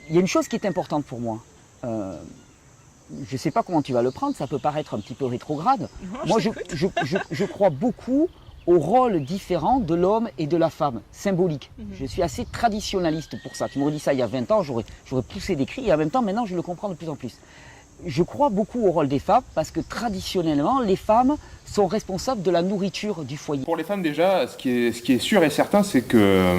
il y a une chose qui est importante pour moi. Je ne sais pas comment tu vas le prendre, ça peut paraître un petit peu rétrograde. Moi, je crois beaucoup au rôle différent de l'homme et de la femme, symbolique. Je suis assez traditionnaliste pour ça. Tu m'aurais dit ça il y a 20 ans, j'aurais poussé des cris, et en même temps, maintenant, je le comprends de plus en plus. Je crois beaucoup au rôle des femmes parce que traditionnellement, les femmes sont responsables de la nourriture du foyer. Pour les femmes déjà, ce qui est sûr et certain, c'est que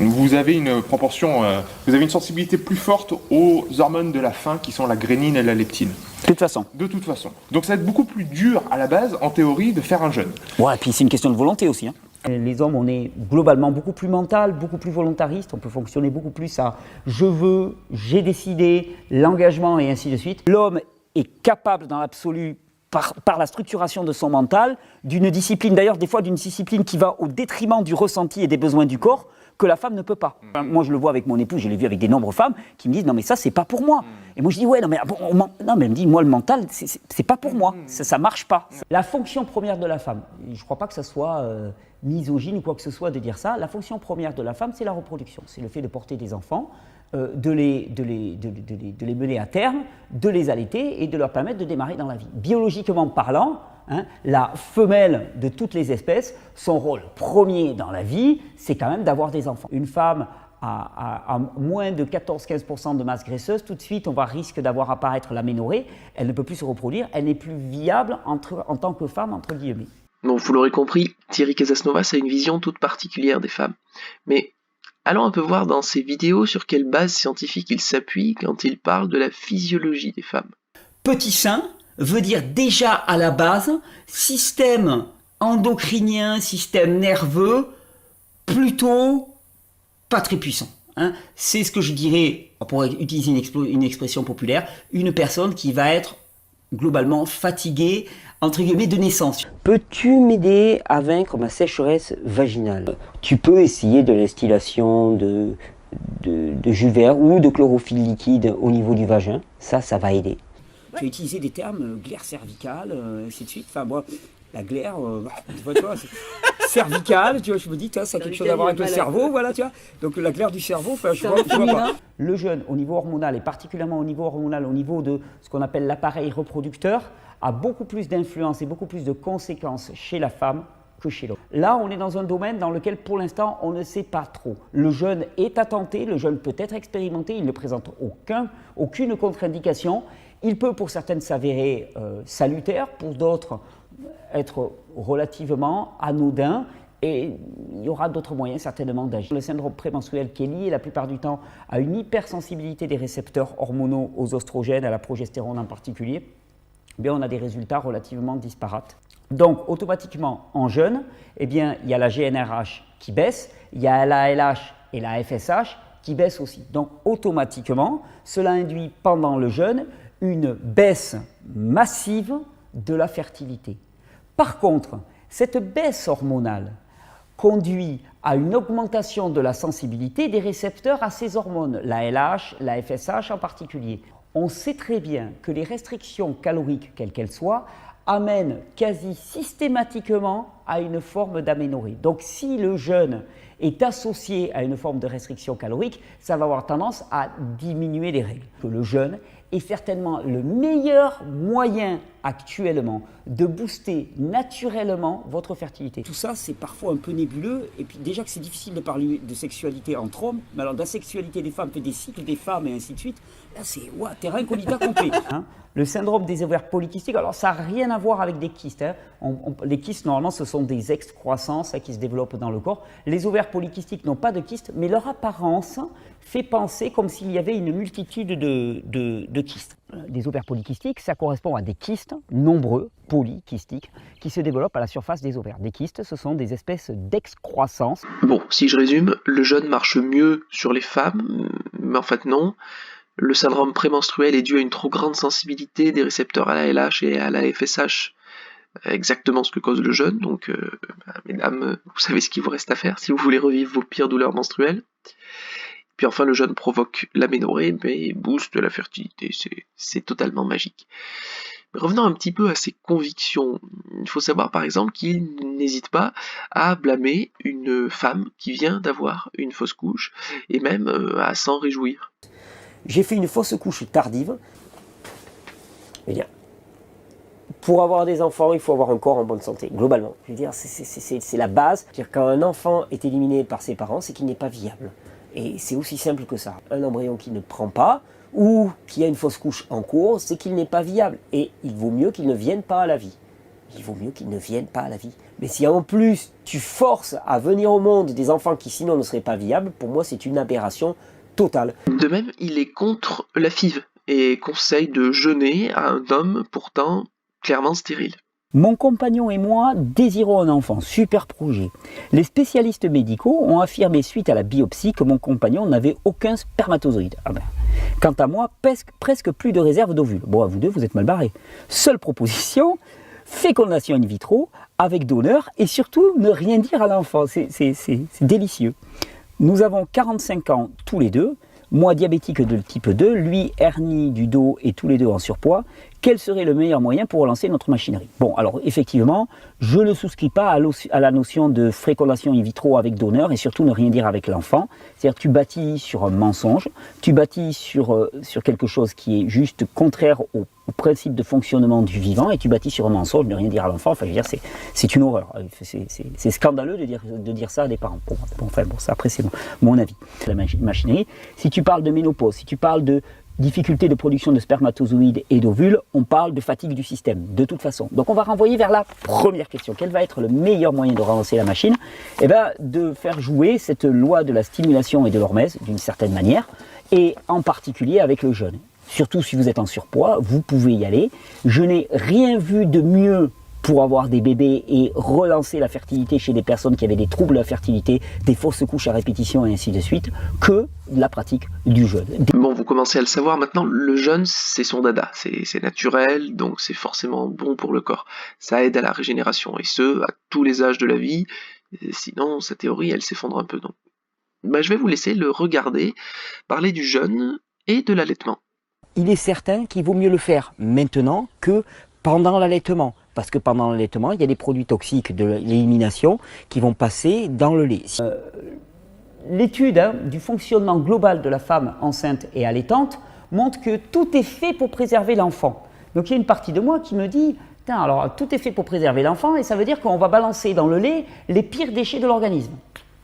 vous avez une proportion, vous avez une sensibilité plus forte aux hormones de la faim qui sont la grénine et la leptine. De toute façon. De toute façon. Donc ça va être beaucoup plus dur à la base, en théorie, de faire un jeûne. Ouais, et puis c'est une question de volonté aussi. Hein. Les hommes, on est globalement beaucoup plus mental, beaucoup plus volontariste, on peut fonctionner beaucoup plus à je veux, j'ai décidé, l'engagement et ainsi de suite. L'homme est capable dans l'absolu, par la structuration de son mental, d'une discipline, d'ailleurs des fois d'une discipline qui va au détriment du ressenti et des besoins du corps, que la femme ne peut pas. Enfin, moi je le vois avec mon épouse, je l'ai vu avec des nombreuses femmes qui me disent non mais ça c'est pas pour moi. Et moi je dis ouais non mais, non, mais elle me dit moi le mental c'est pas pour moi, ça marche pas. La fonction première de la femme, je crois pas que ça soit misogyne ou quoi que ce soit de dire ça, la fonction première de la femme c'est la reproduction, c'est le fait de porter des enfants, de les mener à terme, de les allaiter et de leur permettre de démarrer dans la vie. Biologiquement parlant, hein, la femelle de toutes les espèces, son rôle premier dans la vie, c'est quand même d'avoir des enfants. Une femme à moins de 14-15% de masse graisseuse, tout de suite on va risque d'avoir apparaître l'aménorrhée, elle ne peut plus se reproduire, elle n'est plus viable en tant que femme, entre guillemets. Bon, vous l'aurez compris, Thierry Casasnovas a une vision toute particulière des femmes. Mais allons un peu voir dans ses vidéos sur quelle base scientifique il s'appuie quand il parle de la physiologie des femmes. Petit sein veut dire déjà à la base système endocrinien, système nerveux, plutôt pas très puissant. Hein. C'est ce que je dirais, pour utiliser une expression populaire, une personne qui va être globalement fatiguée, entre guillemets, de naissance. Peux-tu m'aider à vaincre ma sécheresse vaginale? Tu peux essayer de l'instillation de jus vert ou de chlorophylle liquide au niveau du vagin. Ça va aider. Tu as utilisé des termes, glaire cervicale, ainsi de suite. Enfin, moi, la glaire, tu vois, cervicale, tu vois, je me dis, ça a quelque chose à voir avec le cerveau, voilà, tu vois. Donc la glaire du cerveau, enfin, je vois pas. Le jeûne, au niveau hormonal, et particulièrement au niveau hormonal, au niveau de ce qu'on appelle l'appareil reproducteur, a beaucoup plus d'influence et beaucoup plus de conséquences chez la femme que chez l'homme. Là, on est dans un domaine dans lequel, pour l'instant, on ne sait pas trop. Le jeûne est à tenter, le jeûne peut être expérimenté, il ne présente aucune contre-indication. Il peut, pour certaines, s'avérer salutaire, pour d'autres, être relativement anodin, et il y aura d'autres moyens certainement d'agir. Le syndrome prémenstruel qui est lié la plupart du temps à une hypersensibilité des récepteurs hormonaux aux oestrogènes, à la progestérone en particulier, bien, on a des résultats relativement disparates. Donc, automatiquement, en jeûne, eh bien, il y a la GnRH qui baisse, il y a la LH et la FSH qui baissent aussi. Donc, automatiquement, cela induit pendant le jeûne une baisse massive de la fertilité. Par contre, cette baisse hormonale conduit à une augmentation de la sensibilité des récepteurs à ces hormones, la LH, la FSH en particulier. On sait très bien que les restrictions caloriques, quelles qu'elles soient, amènent quasi systématiquement à une forme d'aménorrhée. Donc si le jeûne est associé à une forme de restriction calorique, ça va avoir tendance à diminuer les règles. Le jeûne est certainement le meilleur moyen actuellement de booster naturellement votre fertilité. Tout ça, c'est parfois un peu nébuleux, et puis déjà que c'est difficile de parler de sexualité entre hommes, mais alors de la sexualité des femmes, fait des cycles des femmes et ainsi de suite, là c'est terrain incognita complet. Hein. Le syndrome des ovaires polykystiques, alors ça n'a rien à voir avec des kystes. Hein. Les kystes, normalement, ce sont des excroissances qui se développent dans le corps. Les ovaires polykystiques n'ont pas de kystes, mais leur apparence fait penser comme s'il y avait une multitude de kystes. Les ovaires polykystiques, ça correspond à des kystes nombreux, polykystiques, qui se développent à la surface des ovaires. Des kystes, ce sont des espèces d'excroissance. Bon, si je résume, le jeûne marche mieux sur les femmes, mais en fait non. Le syndrome prémenstruel est dû à une trop grande sensibilité des récepteurs à la LH et à la FSH, exactement ce que cause le jeûne. Donc, mesdames, vous savez ce qu'il vous reste à faire si vous voulez revivre vos pires douleurs menstruelles. Puis enfin, le jeûne provoque l'aménorrhée, mais booste la fertilité, c'est totalement magique. Mais revenons un petit peu à ses convictions. Il faut savoir par exemple qu'il n'hésite pas à blâmer une femme qui vient d'avoir une fausse couche, et même à s'en réjouir. j'ai fait une fausse couche tardive. Je veux dire, pour avoir des enfants, il faut avoir un corps en bonne santé, globalement. Je veux dire, c'est la base. C'est-à-dire, quand un enfant est éliminé par ses parents, c'est qu'il n'est pas viable. Et c'est aussi simple que ça. Un embryon qui ne prend pas, ou qui a une fausse couche en cours, c'est qu'il n'est pas viable. Et il vaut mieux qu'il ne vienne pas à la vie. Il vaut mieux qu'ils ne viennent pas à la vie. Mais si en plus tu forces à venir au monde des enfants qui sinon ne seraient pas viables, pour moi c'est une aberration totale. De même, il est contre la FIV et conseille de jeûner à un homme pourtant clairement stérile. Mon compagnon et moi désirons un enfant, super projet. Les spécialistes médicaux ont affirmé suite à la biopsie que mon compagnon n'avait aucun spermatozoïde. Quant à moi, presque plus de réserve d'ovules. Bon, à vous deux, vous êtes mal barrés. Seule proposition, fécondation in vitro, avec donneur, et surtout ne rien dire à l'enfant. C'est délicieux. Nous avons 45 ans tous les deux, moi diabétique de type 2, lui hernie du dos et tous les deux en surpoids. Quel serait le meilleur moyen pour relancer notre machinerie? Bon, alors effectivement, je ne souscris pas à la notion de fécondation in vitro avec donneur et surtout ne rien dire avec l'enfant. C'est-à-dire tu bâtis sur un mensonge, tu bâtis sur quelque chose qui est juste contraire au principe de fonctionnement du vivant et tu bâtis sur un mensonge, ne rien dire à l'enfant. Enfin, je veux dire, c'est une horreur. C'est scandaleux de dire ça à des parents. Bon, ça après c'est mon avis. La machinerie, si tu parles de ménopause, si tu parles de difficulté de production de spermatozoïdes et d'ovules, on parle de fatigue du système, de toute façon. Donc on va renvoyer vers la première question. Quel va être le meilleur moyen de relancer la machine? Eh bien, de faire jouer cette loi de la stimulation et de l'hormèse, d'une certaine manière, et en particulier avec le jeûne. Surtout si vous êtes en surpoids, vous pouvez y aller. Je n'ai rien vu de mieux pour avoir des bébés et relancer la fertilité chez des personnes qui avaient des troubles de la fertilité, des fausses couches à répétition et ainsi de suite, que la pratique du jeûne. Bon, vous commencez à le savoir maintenant, le jeûne c'est son dada, c'est naturel, donc c'est forcément bon pour le corps. Ça aide à la régénération, et ce, à tous les âges de la vie, sinon sa théorie elle s'effondre un peu. Donc, je vais vous laisser le regarder, parler du jeûne et de l'allaitement. Il est certain qu'il vaut mieux le faire maintenant que pendant l'allaitement. Parce que pendant l'allaitement, il y a des produits toxiques de l'élimination qui vont passer dans le lait. L'étude du fonctionnement global de la femme enceinte et allaitante montre que tout est fait pour préserver l'enfant. Donc il y a une partie de moi qui me dit, alors tout est fait pour préserver l'enfant et ça veut dire qu'on va balancer dans le lait les pires déchets de l'organisme.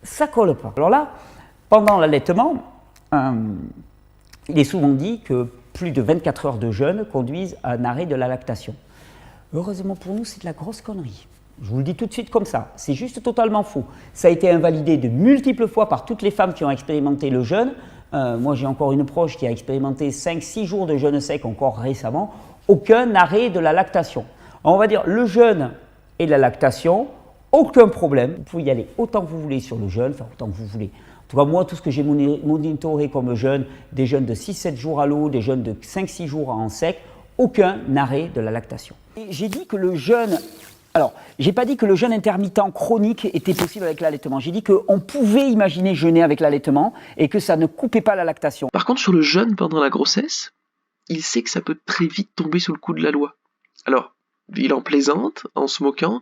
Ça colle pas. Alors là, pendant l'allaitement, il est souvent dit que plus de 24 heures de jeûne conduisent à un arrêt de la lactation. Heureusement pour nous, c'est de la grosse connerie. Je vous le dis tout de suite comme ça, c'est juste totalement faux. Ça a été invalidé de multiples fois par toutes les femmes qui ont expérimenté le jeûne. Moi, j'ai encore une proche qui a expérimenté 5-6 jours de jeûne sec encore récemment. Aucun arrêt de la lactation. On va dire le jeûne et la lactation, aucun problème. Vous pouvez y aller autant que vous voulez sur le jeûne, enfin autant que vous voulez. En tout cas, moi, tout ce que j'ai monitoré comme jeûne, des jeûnes de 6-7 jours à l'eau, des jeûnes de 5-6 jours en sec, aucun arrêt de la lactation. J'ai dit que le jeûne... Alors, j'ai pas dit que le jeûne intermittent chronique était possible avec l'allaitement. J'ai dit qu'on pouvait imaginer jeûner avec l'allaitement et que ça ne coupait pas la lactation. Par contre, sur le jeûne pendant la grossesse, il sait que ça peut très vite tomber sous le coup de la loi. Alors, il en plaisante en se moquant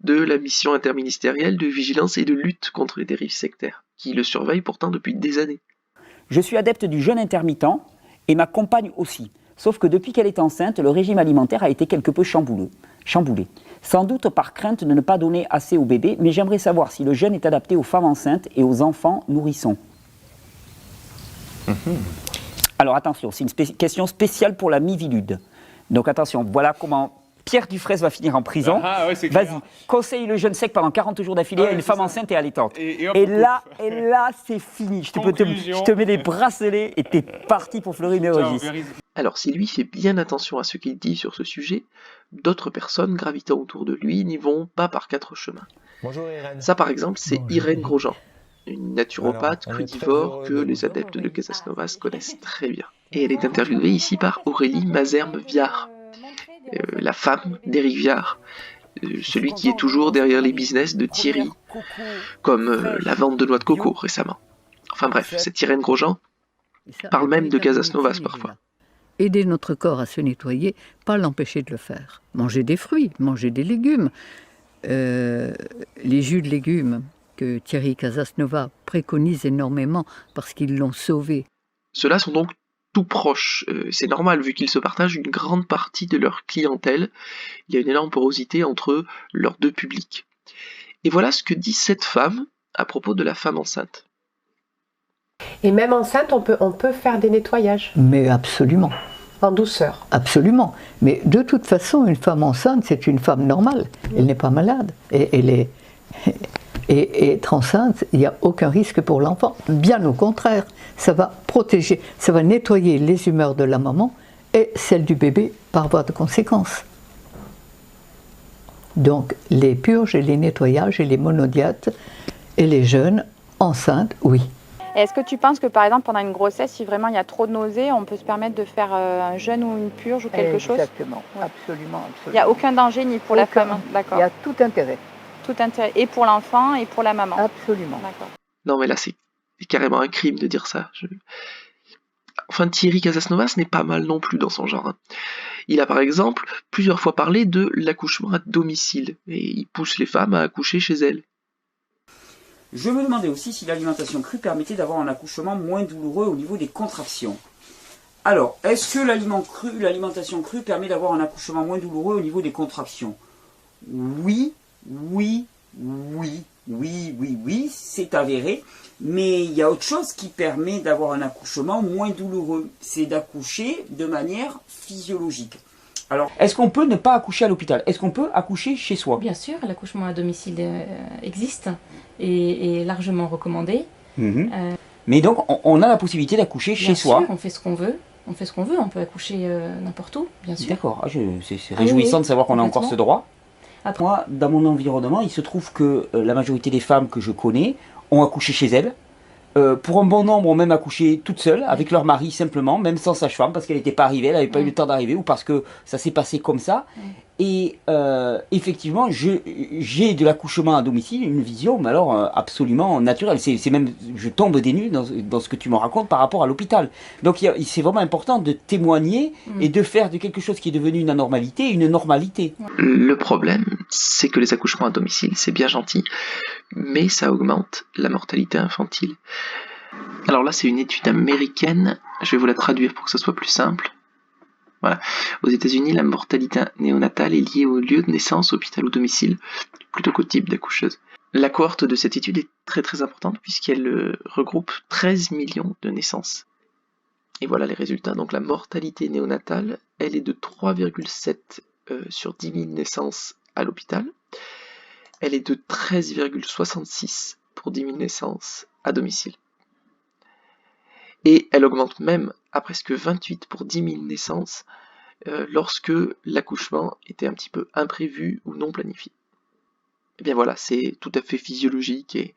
de la mission interministérielle de vigilance et de lutte contre les dérives sectaires, qui le surveille pourtant depuis des années. Je suis adepte du jeûne intermittent et ma compagne aussi. Sauf que depuis qu'elle est enceinte, le régime alimentaire a été quelque peu chamboulé. Sans doute par crainte de ne pas donner assez au bébé, mais j'aimerais savoir si le jeûne est adapté aux femmes enceintes et aux enfants nourrissons. Alors attention, c'est une question spéciale pour la Mivilude. Donc attention, voilà comment Pierre Dufresne va finir en prison. Vas-y, conseille le jeûne sec pendant 40 jours d'affilée à une femme enceinte et allaitante. Et là, c'est fini. Je te mets les bracelets et t'es parti pour Fleury Mérogis. Alors, si lui fait bien attention à ce qu'il dit sur ce sujet, d'autres personnes gravitant autour de lui n'y vont pas par 4 chemins. Bonjour Irène. Ça, par exemple, c'est Irène Grosjean, une naturopathe crudivore que les adeptes de Casas Novas connaissent très bien. Et elle est interviewée ici par Aurélie Mazerme-Viard, la femme d'Éric Viard, celui qui est toujours derrière les business de Thierry, comme la vente de noix de coco récemment. Enfin bref, cette Irène Grosjean parle même de Casas Novas parfois. Aider notre corps à se nettoyer, pas l'empêcher de le faire. Manger des fruits, manger des légumes. Les jus de légumes que Thierry Casasnova préconise énormément parce qu'ils l'ont sauvé. Ceux-là sont donc tout proches. C'est normal vu qu'ils se partagent une grande partie de leur clientèle. Il y a une énorme porosité entre leurs deux publics. Et voilà ce que dit cette femme à propos de la femme enceinte. Et même enceinte, on peut faire des nettoyages. Mais absolument. En douceur. Absolument. Mais de toute façon, une femme enceinte, c'est une femme normale. Elle n'est pas malade. Et être enceinte, il n'y a aucun risque pour l'enfant. Bien au contraire, ça va protéger, ça va nettoyer les humeurs de la maman et celles du bébé par voie de conséquence. Donc les purges et les nettoyages et les monodiates et les jeunes enceintes, oui. Est-ce que tu penses que par exemple pendant une grossesse, si vraiment il y a trop de nausées, on peut se permettre de faire un jeûne ou une purge ou quelque chose? Exactement, absolument. Il n'y a aucun danger ni pour la femme, d'accord. Il y a tout intérêt. Tout intérêt, et pour l'enfant et pour la maman. Absolument. D'accord. Non mais là c'est carrément un crime de dire ça. Enfin Thierry Casasnovas n'est pas mal non plus dans son genre. Il a par exemple plusieurs fois parlé de l'accouchement à domicile et il pousse les femmes à accoucher chez elles. Je me demandais aussi si l'alimentation crue permettait d'avoir un accouchement moins douloureux au niveau des contractions. Alors, est-ce que l'alimentation crue permet d'avoir un accouchement moins douloureux au niveau des contractions? Oui, c'est avéré. Mais il y a autre chose qui permet d'avoir un accouchement moins douloureux. C'est d'accoucher de manière physiologique. Alors, est-ce qu'on peut ne pas accoucher à l'hôpital? Est-ce qu'on peut accoucher chez soi? Bien sûr, l'accouchement à domicile existe et est largement recommandé. Mais donc, on a la possibilité d'accoucher chez soi. Bien sûr, on fait ce qu'on veut. On peut accoucher n'importe où, bien sûr. D'accord, c'est réjouissant de savoir qu'on a encore ce droit. Après. Moi, dans mon environnement, il se trouve que la majorité des femmes que je connais ont accouché chez elles. Pour un bon nombre, ont même accouché toutes seules, avec leur mari simplement, même sans sage-femme, parce qu'elle n'était pas arrivée, elle n'avait pas eu le temps d'arriver, ou parce que ça s'est passé comme ça. Et effectivement, j'ai de l'accouchement à domicile une vision, mais alors absolument naturelle. C'est même, je tombe des nues dans ce que tu me racontes par rapport à l'hôpital. Donc c'est vraiment important de témoigner et de faire de quelque chose qui est devenu une anormalité, une normalité. Le problème, c'est que les accouchements à domicile, c'est bien gentil, mais ça augmente la mortalité infantile. Alors là, c'est une étude américaine, je vais vous la traduire pour que ce soit plus simple. Voilà. Aux États-Unis, la mortalité néonatale est liée au lieu de naissance, hôpital ou domicile, plutôt qu'au type d'accoucheuse. La cohorte de cette étude est très très importante puisqu'elle regroupe 13 millions de naissances. Et voilà les résultats. Donc la mortalité néonatale, elle est de 3,7 sur 10 000 naissances à l'hôpital. Elle est de 13,66 pour 10 000 naissances à domicile. Et elle augmente même à presque 28 pour 10 000 naissances lorsque l'accouchement était un petit peu imprévu ou non planifié. Et bien voilà, c'est tout à fait physiologique et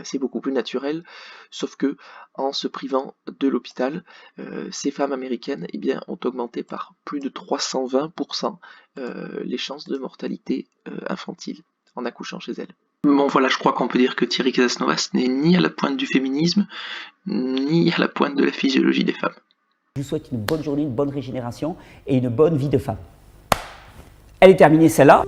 c'est beaucoup plus naturel, sauf que en se privant de l'hôpital, ces femmes américaines ont augmenté par plus de 320% les chances de mortalité infantile en accouchant chez elles. Bon voilà, je crois qu'on peut dire que Thierry Casasnovas n'est ni à la pointe du féminisme, ni à la pointe de la physiologie des femmes. Je vous souhaite une bonne journée, une bonne régénération et une bonne vie de femme. Elle est terminée celle-là.